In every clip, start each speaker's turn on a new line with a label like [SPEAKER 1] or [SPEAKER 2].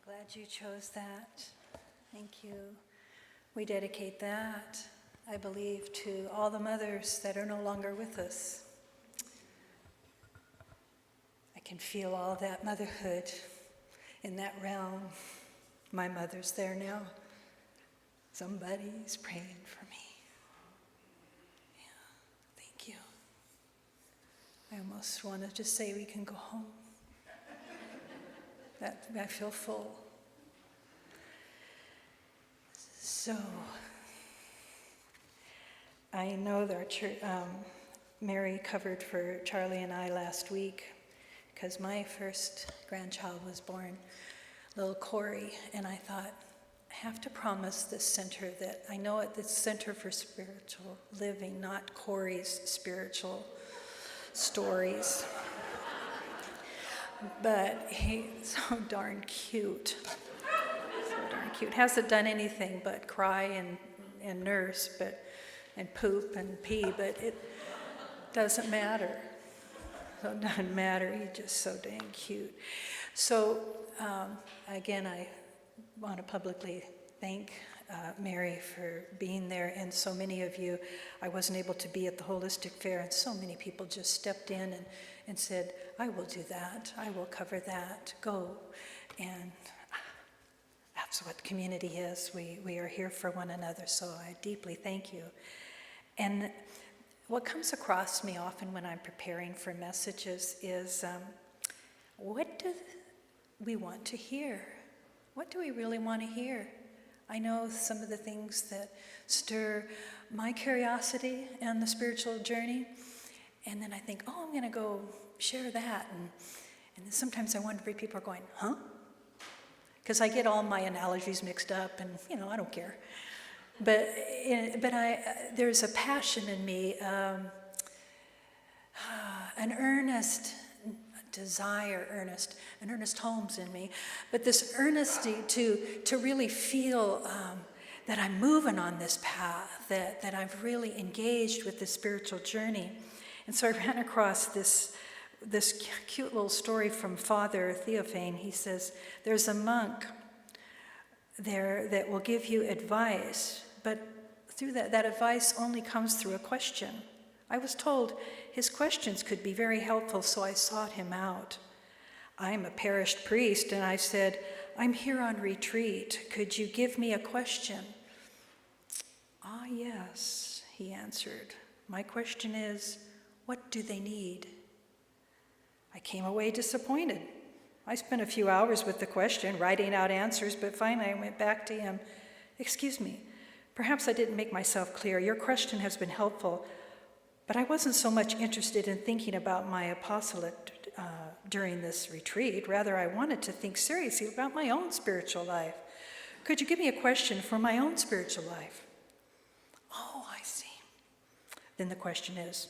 [SPEAKER 1] glad you chose that. Thank you. We dedicate that, I believe, to all the mothers that are no longer with us. I can feel all that motherhood in that realm. My mother's there now. Somebody's praying for me. Yeah, thank you. I almost want to just say we can go home. That I feel full. So, I know that our church, Mary covered for Charlie and I last week because my first grandchild was born, little Corey, and I thought, I have to promise this center that I know it's the Center for Spiritual Living, not Corey's spiritual stories. But he's so darn cute. So darn cute. Hasn't done anything but cry and nurse, and poop and pee, but it doesn't matter. So it doesn't matter. He's just so dang cute. So again, I want to publicly thank Mary for being there, and so many of you. I wasn't able to be at the Holistic Fair, and so many people just stepped in and said, I will do that, I will cover that, go. And that's what community is. We are here for one another, so I deeply thank you. And what comes across me often when I'm preparing for messages is, what do we want to hear? What do we really want to hear? I know some of the things that stir my curiosity and the spiritual journey, and then I think, oh, I'm going to go share that. And then sometimes I wonder if people are going, huh? Because I get all my analogies mixed up, and, I don't care. But there's a passion in me, an earnest desire, an earnest Holmes in me, but this earnesty to really feel that I'm moving on this path, that I've really engaged with the spiritual journey. And so I ran across this cute little story from Father Theophane. He says, there's a monk there that will give you advice, but through that advice only comes through a question. I was told his questions could be very helpful, so I sought him out. I'm a parish priest, and I said, I'm here on retreat. Could you give me a question? Ah, yes, he answered. My question is, what do they need? I came away disappointed. I spent a few hours with the question, writing out answers, but finally I went back to him. Excuse me, perhaps I didn't make myself clear. Your question has been helpful, but I wasn't so much interested in thinking about my apostolate during this retreat. Rather, I wanted to think seriously about my own spiritual life. Could you give me a question for my own spiritual life? Oh, I see. Then the question is,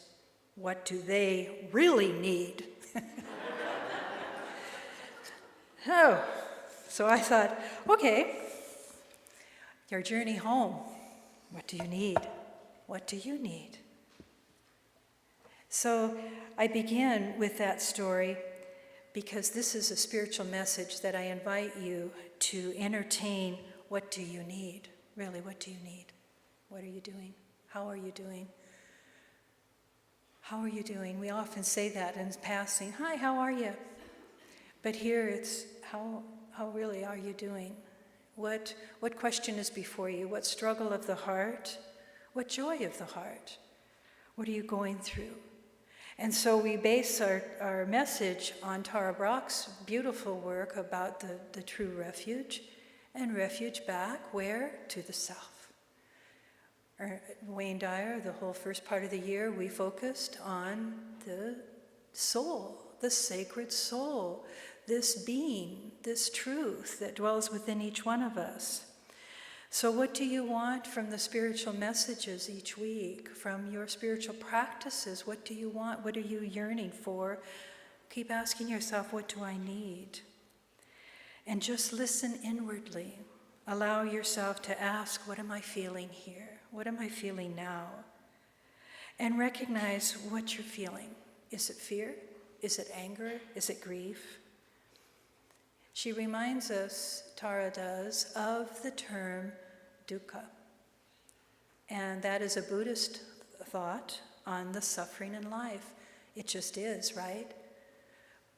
[SPEAKER 1] what do they really need? Oh, so I thought, okay, your journey home, what do you need? What do you need? So I begin with that story because this is a spiritual message that I invite you to entertain. What do you need? Really, what do you need? What are you doing? How are you doing? How are you doing? We often say that in passing. Hi, how are you? But here it's, how really are you doing? What question is before you? What struggle of the heart? What joy of the heart? What are you going through? And so we base our message on Tara Brach's beautiful work about the true refuge, and refuge back, where? To the self. Wayne Dyer, the whole first part of the year, we focused on the soul, the sacred soul, this being, this truth that dwells within each one of us. So what do you want from the spiritual messages each week, from your spiritual practices? What do you want? What are you yearning for? Keep asking yourself, what do I need? And just listen inwardly. Allow yourself to ask, what am I feeling here? What am I feeling now? And recognize what you're feeling. Is it fear? Is it anger? Is it grief? She reminds us, Tara does, of the term dukkha. And that is a Buddhist thought on the suffering in life. It just is, right?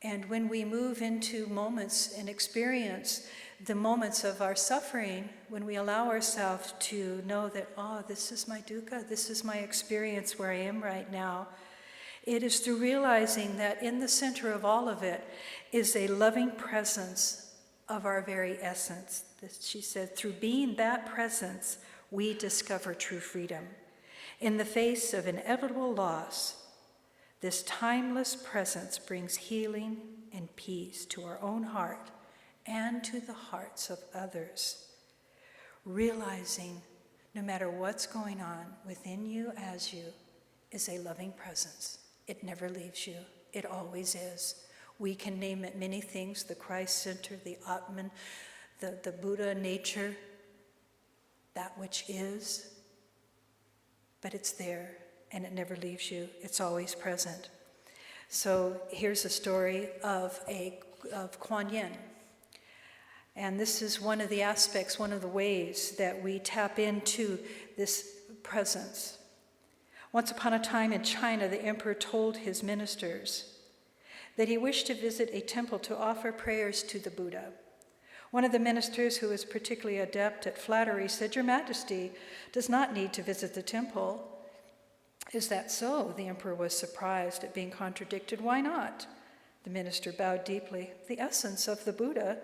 [SPEAKER 1] And when we move into moments and experience the moments of our suffering, when we allow ourselves to know that, oh, this is my dukkha, this is my experience where I am right now, it is through realizing that in the center of all of it is a loving presence of our very essence. She said, through being that presence, we discover true freedom. In the face of inevitable loss, this timeless presence brings healing and peace to our own heart and to the hearts of others. Realizing no matter what's going on within you as you is a loving presence. It never leaves you. It always is. We can name it many things, the Christ center, the Atman, the Buddha nature, that which is, but it's there and it never leaves you. It's always present. So here's a story of Kuan Yin. And this is one of the aspects, one of the ways that we tap into this presence. Once upon a time in China, the emperor told his ministers that he wished to visit a temple to offer prayers to the Buddha. One of the ministers, who was particularly adept at flattery, said, "Your Majesty does not need to visit the temple." "Is that so?" The emperor was surprised at being contradicted. "Why not?" The minister bowed deeply. "The essence of the Buddha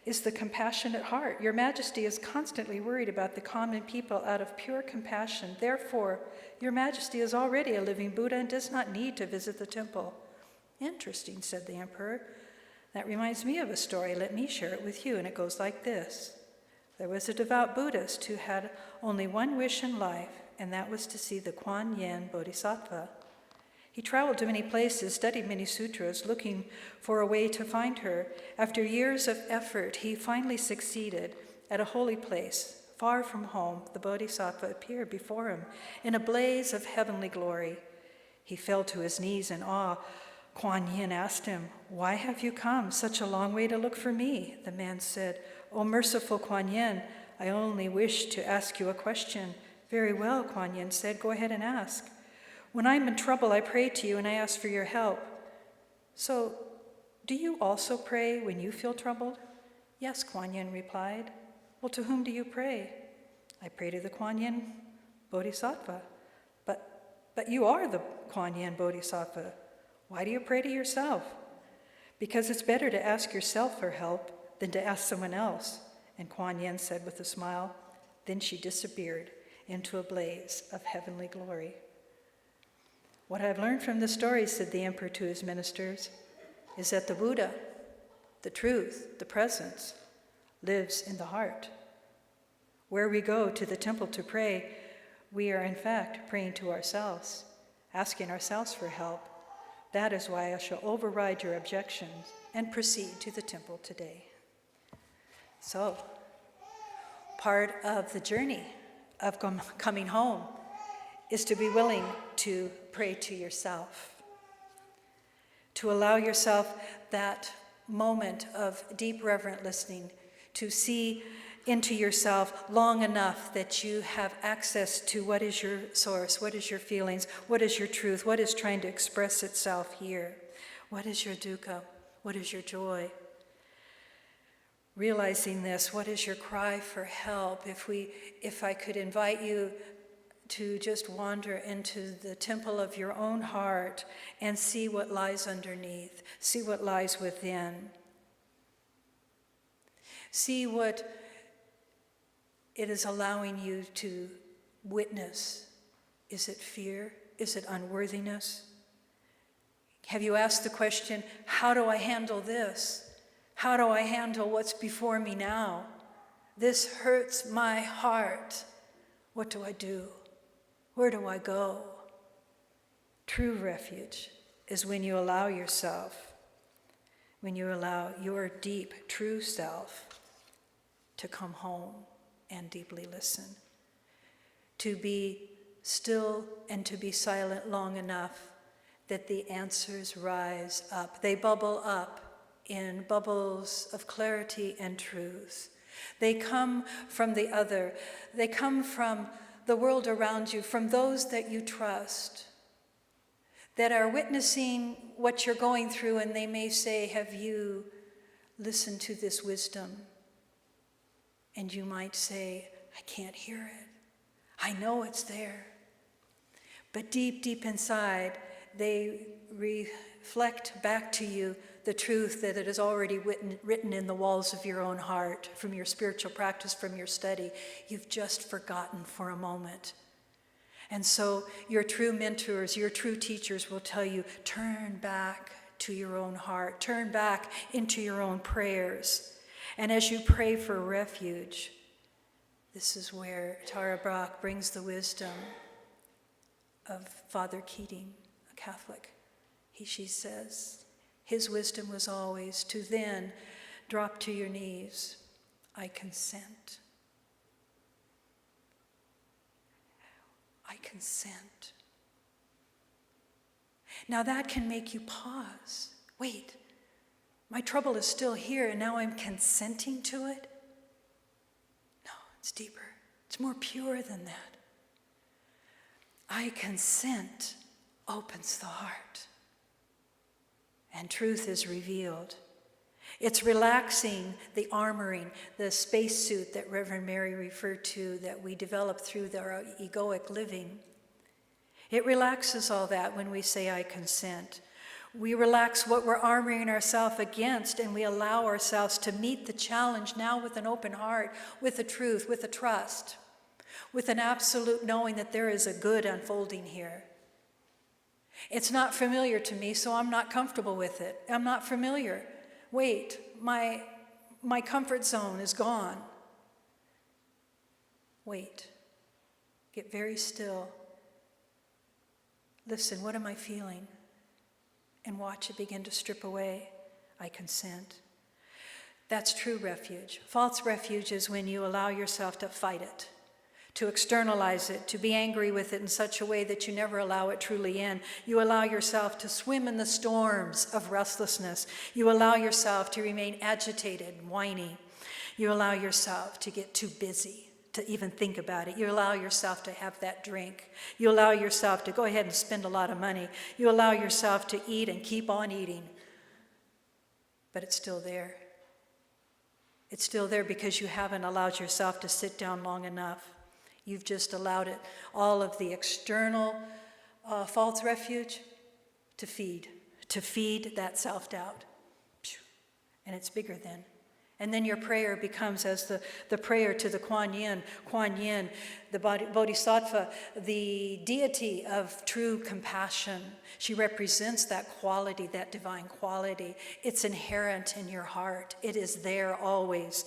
[SPEAKER 1] is the compassionate heart. Your Majesty is constantly worried about the common people out of pure compassion. Therefore, Your Majesty is already a living Buddha and does not need to visit the temple." "Interesting," said the emperor. "That reminds me of a story. Let me share it with you." And it goes like this. There was a devout Buddhist who had only one wish in life, and that was to see the Kuan Yin Bodhisattva. He traveled to many places, studied many sutras, looking for a way to find her. After years of effort, he finally succeeded. At a holy place, far from home, the Bodhisattva appeared before him in a blaze of heavenly glory. He fell to his knees in awe. Kuan Yin asked him, "Why have you come such a long way to look for me?" The man said, "O merciful Kuan Yin, I only wish to ask you a question." "Very well," Kuan Yin said, "go ahead and ask." "When I'm in trouble, I pray to you and I ask for your help." "So, do you also pray when you feel troubled?" "Yes," Kuan Yin replied. "Well, to whom do you pray?" "I pray to the Kuan Yin Bodhisattva." But you are the Kuan Yin Bodhisattva. Why do you pray to yourself?" "Because it's better to ask yourself for help than to ask someone else." And Kuan Yin said with a smile. Then she disappeared into a blaze of heavenly glory. "What I've learned from the story," said the emperor to his ministers, "is that the Buddha, the truth, the presence, lives in the heart. Where we go to the temple to pray, we are in fact praying to ourselves, asking ourselves for help. That is why I shall override your objections and proceed to the temple today." So, part of the journey of coming home is to be willing to pray to yourself, to allow yourself that moment of deep reverent listening, to see into yourself long enough that you have access to what is your source, what is your feelings, what is your truth, what is trying to express itself here, what is your dukkha, what is your joy. Realizing this, what is your cry for help? If I could invite you to just wander into the temple of your own heart and see what lies underneath, see what lies within. See what it is allowing you to witness. Is it fear? Is it unworthiness? Have you asked the question, how do I handle this? How do I handle what's before me now? This hurts my heart. What do I do? Where do I go? True refuge is when you allow yourself, when you allow your deep, true self to come home and deeply listen, to be still and to be silent long enough that the answers rise up. They bubble up in bubbles of clarity and truth. They come from the other. They come from the world around you, from those that you trust, that are witnessing what you're going through, and they may say, have you listened to this wisdom? And you might say, I can't hear it. I know it's there. But deep, deep inside, they reflect back to you the truth that it is already written in the walls of your own heart, from your spiritual practice, from your study. You've just forgotten for a moment. And so your true mentors, your true teachers will tell you, turn back to your own heart, turn back into your own prayers. And as you pray for refuge, this is where Tara Brach brings the wisdom of Father Keating, a Catholic. She says, his wisdom was always to then drop to your knees. I consent. I consent. Now that can make you pause. Wait, my trouble is still here and now I'm consenting to it? No, it's deeper. It's more pure than that. I consent opens the heart. And truth is revealed. It's relaxing the armoring, the spacesuit that Reverend Mary referred to that we develop through our egoic living. It relaxes all that when we say, I consent. We relax what we're armoring ourselves against, and we allow ourselves to meet the challenge now with an open heart, with the truth, with a trust, with an absolute knowing that there is a good unfolding here. It's not familiar to me, so I'm not comfortable with it. I'm not familiar. Wait, my comfort zone is gone. Wait. Get very still. Listen, what am I feeling? And watch it begin to strip away. I consent. That's true refuge. False refuge is when you allow yourself to fight it, to externalize it, to be angry with it in such a way that you never allow it truly in. You allow yourself to swim in the storms of restlessness. You allow yourself to remain agitated and whiny. You allow yourself to get too busy to even think about it. You allow yourself to have that drink. You allow yourself to go ahead and spend a lot of money. You allow yourself to eat and keep on eating. But it's still there. It's still there because you haven't allowed yourself to sit down long enough. You've just allowed it, all of the external false refuge, to feed that self-doubt. And it's bigger then. And then your prayer becomes as the prayer to the Kuan Yin, the Bodhisattva, the deity of true compassion. She represents that quality, that divine quality. It's inherent in your heart. It is there always.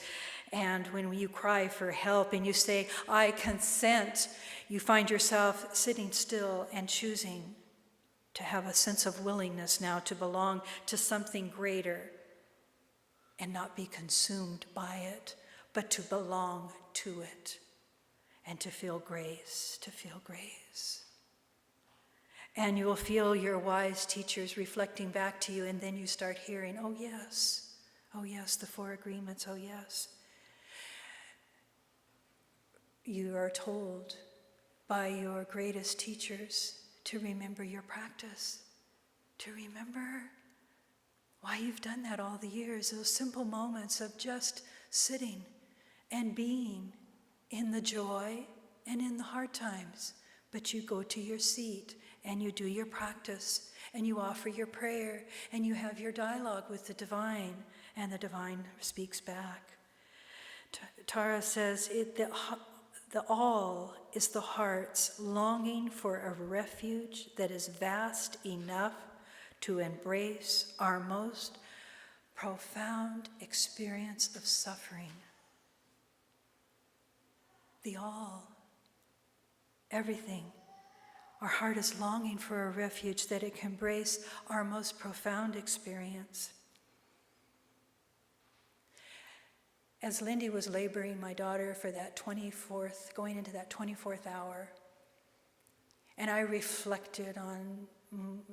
[SPEAKER 1] And when you cry for help and you say, I consent, you find yourself sitting still and choosing to have a sense of willingness now to belong to something greater and not be consumed by it, but to belong to it and to feel grace, And you will feel your wise teachers reflecting back to you, and then you start hearing, oh yes, the four agreements, oh yes. You are told by your greatest teachers to remember your practice, to remember why you've done that all the years, those simple moments of just sitting and being in the joy and in the hard times. But you go to your seat and you do your practice and you offer your prayer and you have your dialogue with the divine, and the divine speaks back. Tara says, the all is the heart's longing for a refuge that is vast enough to embrace our most profound experience of suffering. The all, everything. Our heart is longing for a refuge that it can embrace our most profound experience. As Lindy was laboring my daughter for that 24th, going into that 24th hour, and I reflected on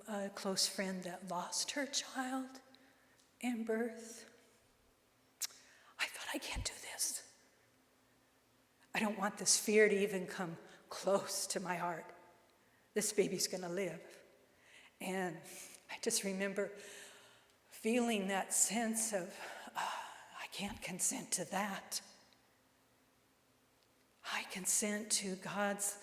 [SPEAKER 1] a close friend that lost her child in birth, I thought, I can't do this. I don't want this fear to even come close to my heart. This baby's going to live. And I just remember feeling that sense of, I can't consent to that. I consent to God's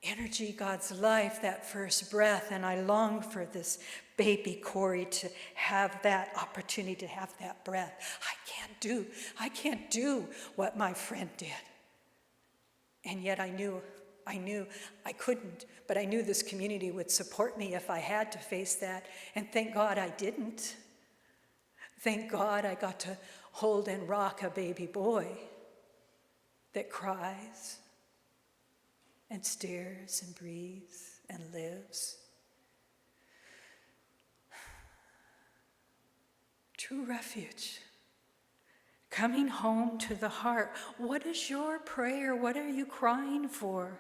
[SPEAKER 1] energy, God's life, that first breath, and I long for this baby Corey to have that opportunity, to have that breath. I can't do what my friend did. And yet I knew I couldn't, but I knew this community would support me if I had to face that, and thank God I didn't. Thank God I got to hold and rock a baby boy that cries and stares and breathes and lives. True refuge. Coming home to the heart. What is your prayer? What are you crying for?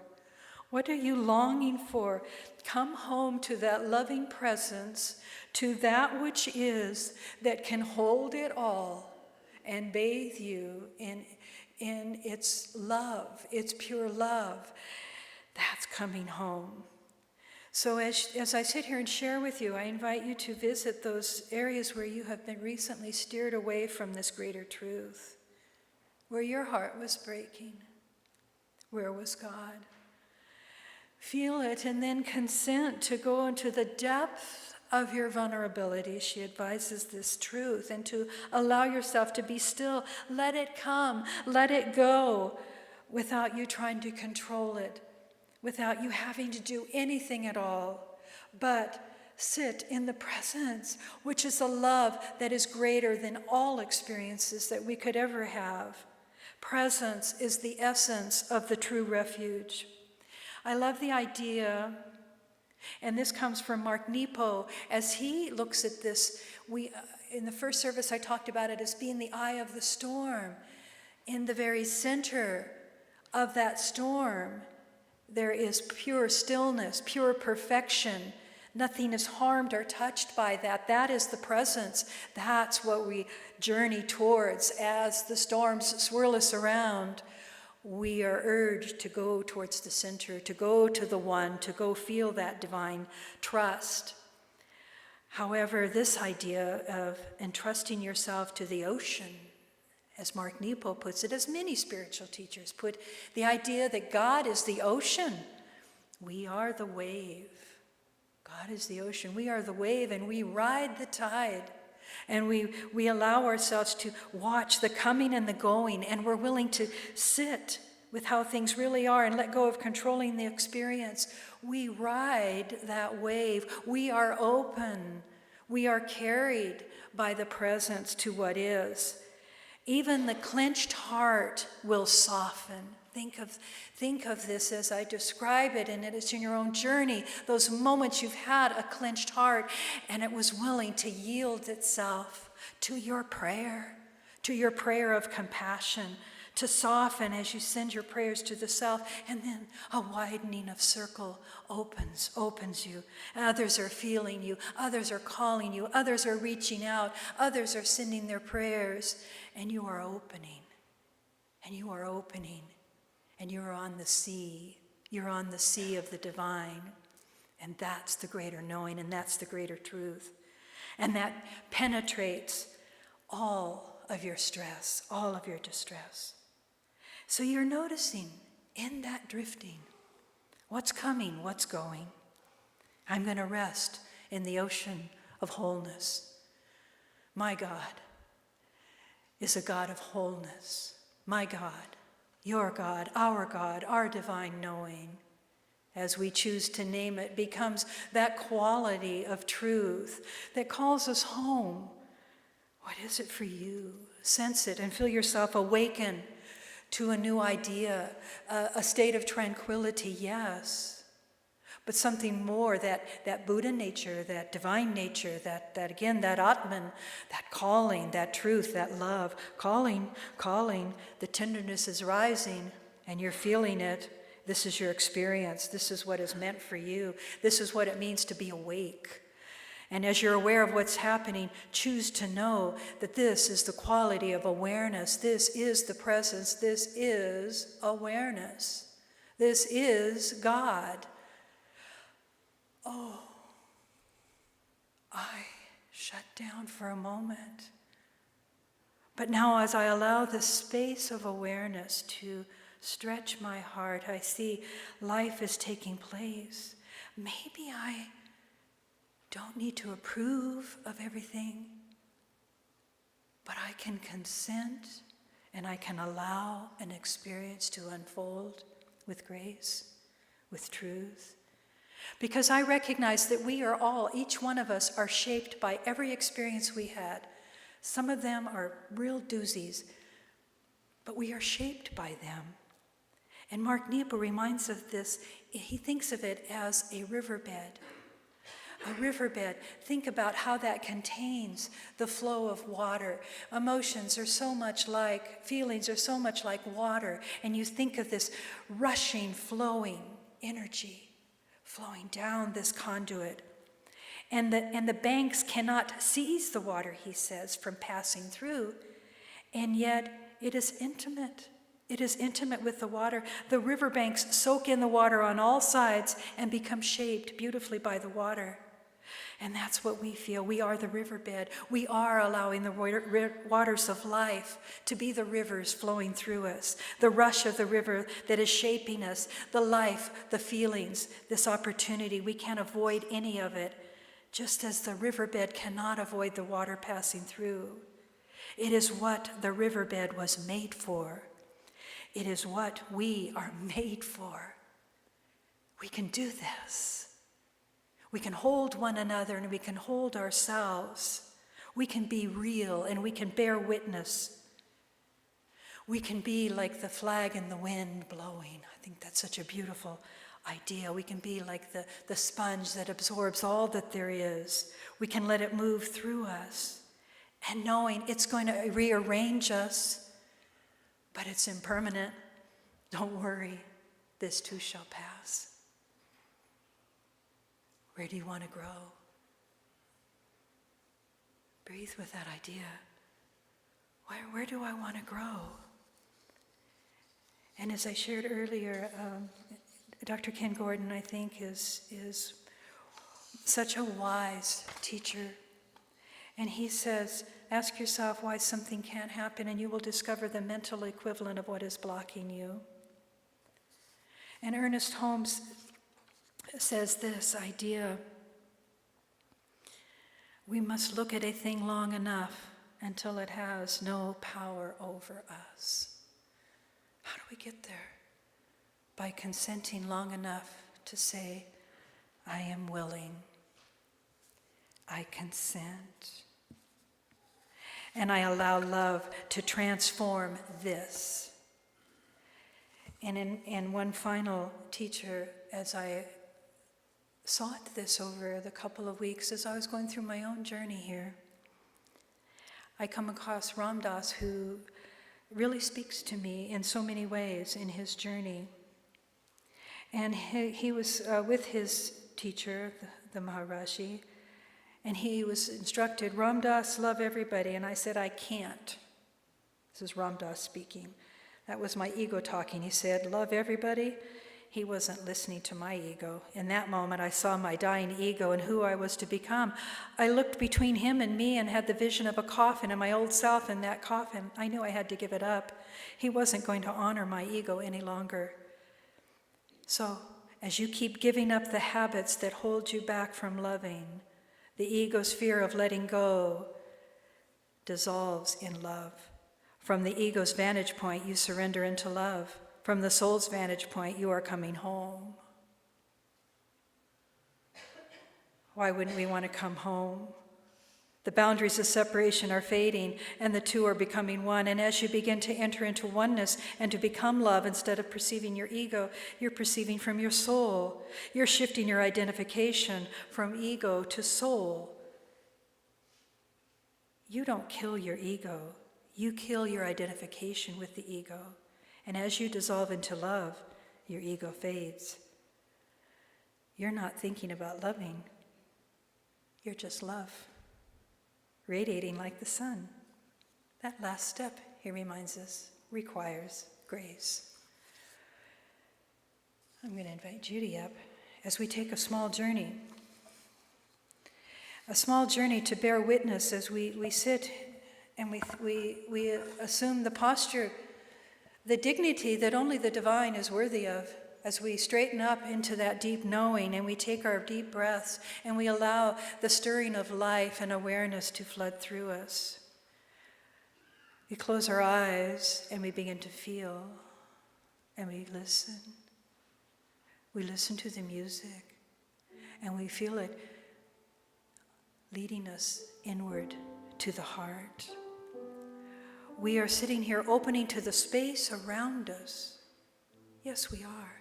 [SPEAKER 1] What are you longing for? Come home to that loving presence, to that which is, that can hold it all and bathe you in its love, its pure love. That's coming home. So as I sit here and share with you, I invite you to visit those areas where you have been recently steered away from this greater truth, where your heart was breaking. Where was God? Feel it and then consent to go into the depth of your vulnerability. She advises this truth, and to allow yourself to be still. Let it come, let it go, without you trying to control it, without you having to do anything at all, but sit in the presence, which is a love that is greater than all experiences that we could ever have. Presence is the essence of the true refuge. I love the idea, and this comes from Mark Nepo, as he looks at this. In the first service, I talked about it as being the eye of the storm. In the very center of that storm, there is pure stillness, pure perfection. Nothing is harmed or touched by that. That is the presence. That's what we journey towards as the storms swirl us around. We are urged to go towards the center, to go to the one, to go feel that divine trust. However, this idea of entrusting yourself to the ocean, as Mark Nepo puts it, as many spiritual teachers put, the idea that God is the ocean. We are the wave. God is the ocean. We are the wave, and we ride the tide. And we allow ourselves to watch the coming and the going, and we're willing to sit with how things really are and let go of controlling the experience. We ride that wave. We are open. We are carried by the presence to what is. Even the clenched heart will soften. Think of this as I describe it, and it is in your own journey, those moments you've had a clenched heart and it was willing to yield itself to your prayer of compassion, to soften as you send your prayers to the self, and then a widening of circle opens you. Others are feeling you, others are calling you, others are reaching out, others are sending their prayers, and you are opening, and you are opening. And you're on the sea. You're on the sea of the divine. And that's the greater knowing, and that's the greater truth. And that penetrates all of your stress, all of your distress. So you're noticing in that drifting, what's coming, what's going. I'm going to rest in the ocean of wholeness. My God is a God of wholeness. My God. Your God, our divine knowing, as we choose to name it, becomes that quality of truth that calls us home. What is it for you? Sense it and feel yourself awaken to a new idea, a state of tranquility, yes. But something more, that Buddha nature, that divine nature, that again, that Atman, that calling, that truth, that love, calling, the tenderness is rising and you're feeling it. This is your experience. This is what is meant for you. This is what it means to be awake. And as you're aware of what's happening, choose to know that this is the quality of awareness. This is the presence. This is awareness. This is God. Oh, I shut down for a moment. But now as I allow the space of awareness to stretch my heart, I see life is taking place. Maybe I don't need to approve of everything, but I can consent and I can allow an experience to unfold with grace, with truth. Because I recognize that we are all, each one of us, are shaped by every experience we had. Some of them are real doozies, but we are shaped by them. And Mark Nepo reminds of this. He thinks of it as a riverbed. A riverbed, think about how that contains the flow of water. Emotions are so much like, feelings are so much like water. And you think of this rushing, flowing energy flowing down this conduit. And the banks cannot seize the water, he says, from passing through. And yet it is intimate. It is intimate with the water. The riverbanks soak in the water on all sides and become shaped beautifully by the water. And that's what we feel. We are the riverbed. We are allowing the waters of life to be the rivers flowing through us. The rush of the river that is shaping us. The life, the feelings, this opportunity. We can't avoid any of it. Just as the riverbed cannot avoid the water passing through. It is what the riverbed was made for. It is what we are made for. We can do this. We can hold one another and we can hold ourselves. We can be real and we can bear witness. We can be like the flag in the wind blowing. I think that's such a beautiful idea. We can be like the sponge that absorbs all that there is. We can let it move through us. And knowing it's going to rearrange us, but it's impermanent. Don't worry, this too shall pass. Where do you want to grow? Breathe with that idea. Where do I want to grow? And as I shared earlier, Dr. Ken Gordon, I think, is such a wise teacher. And he says, ask yourself why something can't happen and you will discover the mental equivalent of what is blocking you. And Ernest Holmes says this idea: we must look at a thing long enough until it has no power over us. How do we get there? By consenting long enough to say, I am willing. I consent. And I allow love to transform this. And one final teacher, as I sought this over the couple of weeks as I was going through my own journey here, I come across Ram Dass, who really speaks to me in so many ways in his journey. And he was with his teacher, the Maharaji, and he was instructed, Ram Dass, love everybody. And I said, I can't. This is Ram Dass speaking. That was my ego talking. He said, love everybody. He wasn't listening to my ego. In that moment, I saw my dying ego and who I was to become. I looked between him and me and had the vision of a coffin and my old self in that coffin. I knew I had to give it up. He wasn't going to honor my ego any longer. So, as you keep giving up the habits that hold you back from loving, the ego's fear of letting go dissolves in love. From the ego's vantage point, you surrender into love. From the soul's vantage point, you are coming home. Why wouldn't we want to come home? The boundaries of separation are fading, and the two are becoming one. And as you begin to enter into oneness and to become love, instead of perceiving your ego, you're perceiving from your soul. You're shifting your identification from ego to soul. You don't kill your ego. You kill your identification with the ego. And as you dissolve into love, your ego fades. You're not thinking about loving. You're just love, radiating like the sun. That last step, he reminds us, requires grace. I'm going to invite Judy up as we take a small journey to bear witness as we sit and we assume the posture, the dignity that only the divine is worthy of, as we straighten up into that deep knowing and we take our deep breaths and we allow the stirring of life and awareness to flood through us. We close our eyes and we begin to feel and we listen. We listen to the music and we feel it leading us inward to the heart. We are sitting here opening to the space around us. Yes, we are.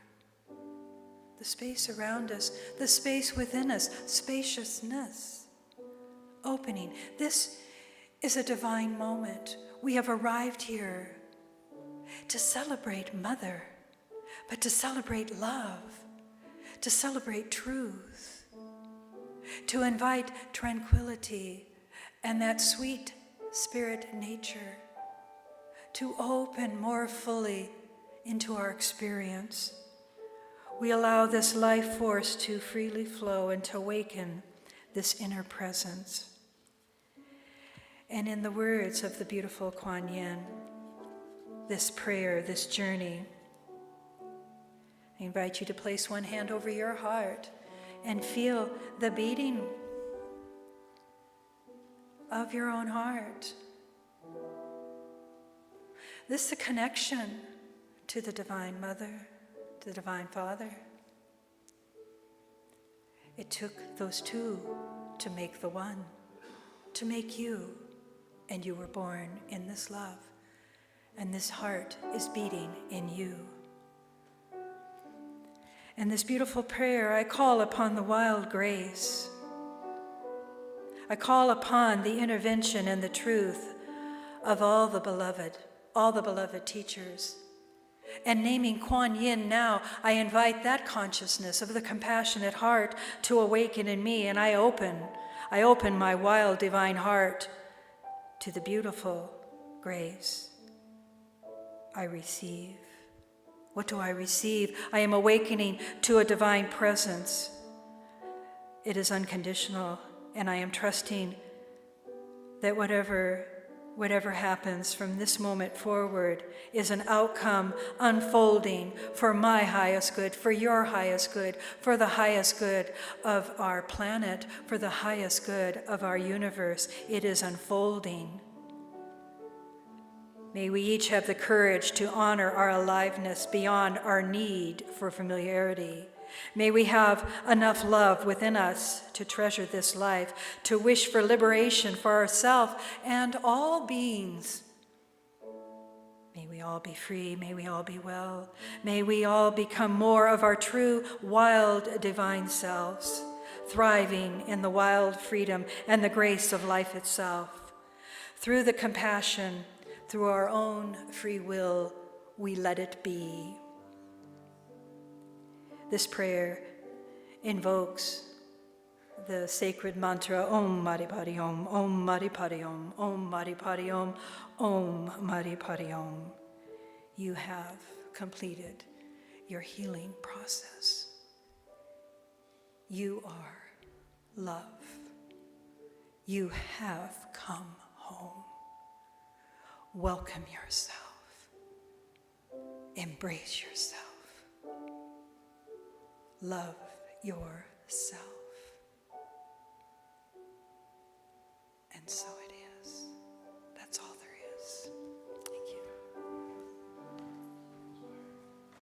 [SPEAKER 1] The space around us, the space within us, spaciousness, opening. This is a divine moment. We have arrived here to celebrate Mother, but to celebrate love, to celebrate truth, to invite tranquility and that sweet spirit nature to open more fully into our experience. We allow this life force to freely flow and to awaken this inner presence. And in the words of the beautiful Kuan Yin, this prayer, this journey, I invite you to place one hand over your heart and feel the beating of your own heart. This is a connection to the Divine Mother, to the Divine Father. It took those two to make the one, to make you, and you were born in this love, and this heart is beating in you. In this beautiful prayer, I call upon the wild grace. I call upon the intervention and the truth of all the beloved teachers. And naming Kuan Yin now, I invite that consciousness of the compassionate heart to awaken in me, and I open my wild divine heart to the beautiful grace. I receive. What do I receive? I am awakening to a divine presence. It is unconditional, and I am trusting that whatever happens from this moment forward is an outcome unfolding for my highest good, for your highest good, for the highest good of our planet, for the highest good of our universe. It is unfolding. May we each have the courage to honor our aliveness beyond our need for familiarity. May we have enough love within us to treasure this life, to wish for liberation for ourselves and all beings. May we all be free. May we all be well. May we all become more of our true, wild, divine selves, thriving in the wild freedom and the grace of life itself. Through the compassion, through our own free will, we let it be. This prayer invokes the sacred mantra Om Mani Padme Hum, Om Mani Padme Hum, Om Mani Padme Hum, Om Mani Padme Hum. You have completed your healing process. You are love. You have come home. Welcome yourself. Embrace yourself. Love yourself. And so